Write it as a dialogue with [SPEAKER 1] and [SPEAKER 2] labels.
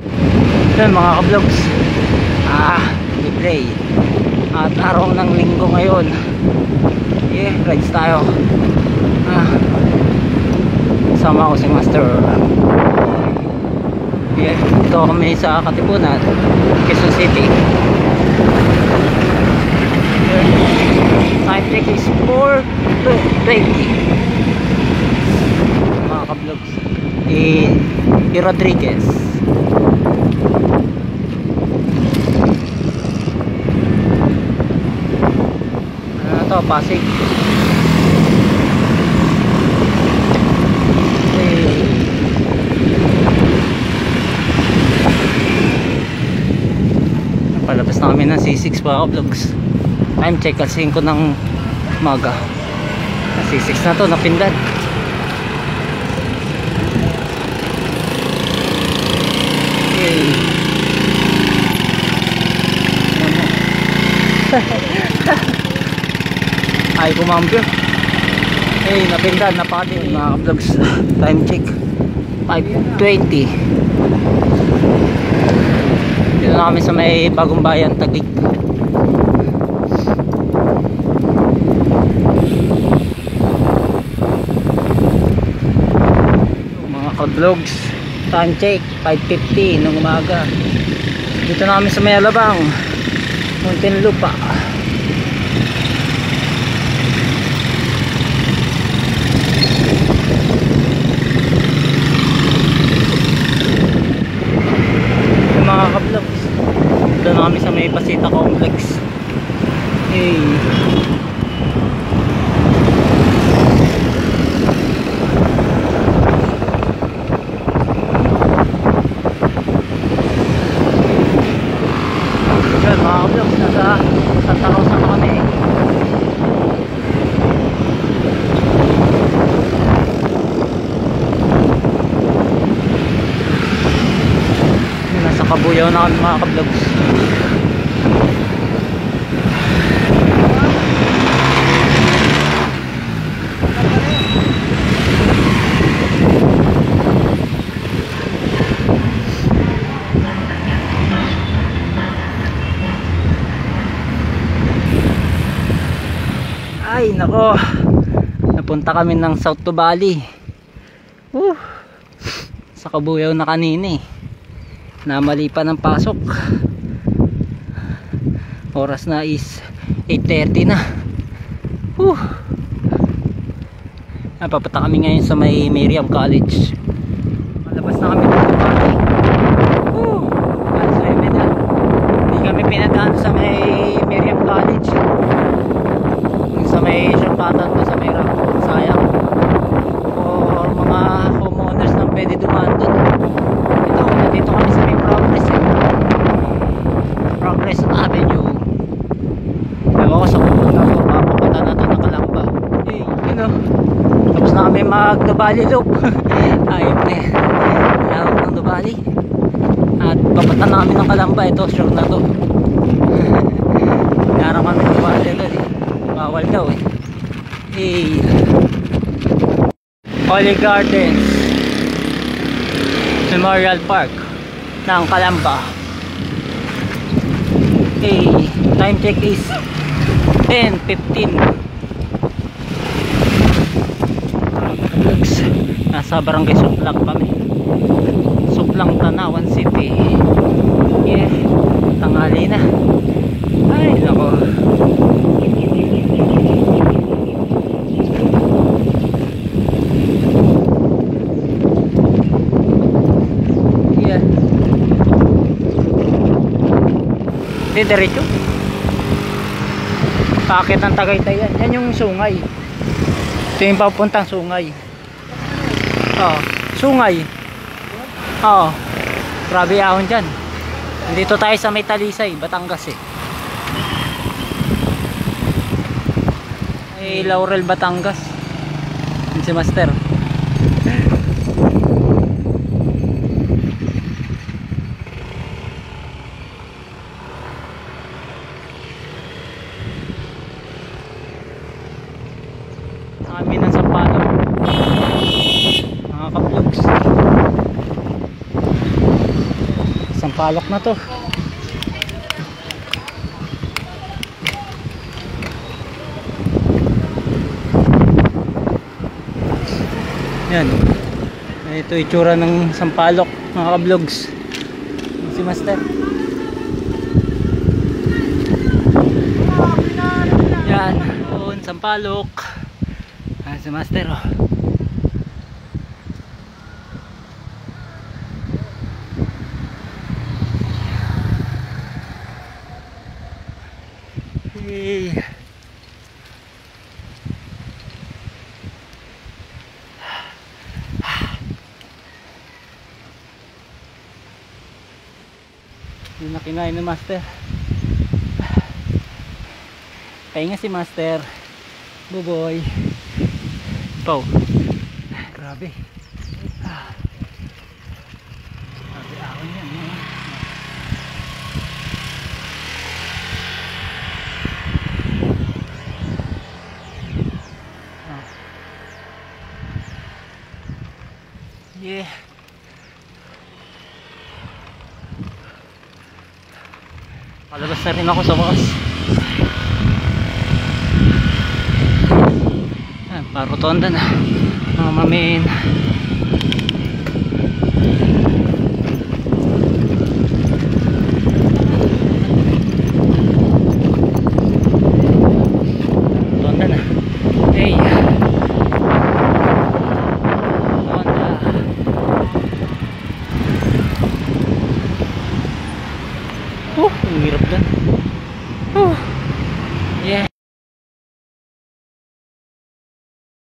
[SPEAKER 1] Yun mga ka-vlogs, libre at araw ng linggo ngayon. Rides tayo. Sama ko si Master. Dito kami sa Katipunan, Quezon City. Time check is 4:20 mga ka-vlogs. Rodriguez. Pasig. Palabas na kami ng C6 mga vlogs. Time check at 5 ng umaga. C6 na to, napindad. Ay kumambyo. Napindad, napakatid mga vlogs. Time check 5:20. Dito na kami sa may Bagong Bayan, Taguig. Mga ka-vlogs, time check 5:50 ng umaga. Dito na kami sa may Alabang, Muntinlupa. Mga ka-vlogs, doon na kami sa may Pasita Complex. Yan mga ka-vlogs, nasa Santa Rosa na kami. Nasa Kabuyaw na kami mga ka-vlogs. Ay nako, napunta kami ng South to Bali. Sa Kabuyaw na kanina namali pa ng pasok. Oras na is 8:30 na. Papunta kami ngayon sa may Miriam College. Malabas na kami ng Bali. Alas 9 na. Hindi kami pinadaan sa may Miriam College, sa may Shambatan ko sa may Ramon. Sayang, or mga homeowners nang pwede dumaan doon. Dito kami sa may Progress Avenue. Ewan ko sa pupunta ko, papapunta natin ng Kalamba. Tapos na kami mag-Nubali loop. Ayun na yan, lawak ng Nubali. At papunta na kami ng Kalamba. Ito, sure na to. Narang kami ng Nubali doon bawal daw Holy Gardens Memorial Park ng Kalamba. Time check is 10:15. Nasa Barangay Suplang kami, Suplang, Tanawan City. Tanghali na. Ay nako, hindi diretso. Paakit ng Tagaytay yan. Yan yung Sungay. Ito yung papuntang Sungay. Sungay. Grabe ahon dyan. Nandito tayo sa may Talisay, Batangas Laurel, Batangas. Yan si Master. Kami ng Sampalo mga ka-vlogs. sampalok na to. Yan. Ito itsura ng sampalok mga ka-vlogs. Si Master. Yan. Doon sampalok. Si Master oh. Hey. Yung nakinain ng Master. Pahinga si Master. Buboy. Pau. Grabe. Grabe ahon yan. Yeah. Palabas na rin ako sa wakas. Parotonda na mga mamin.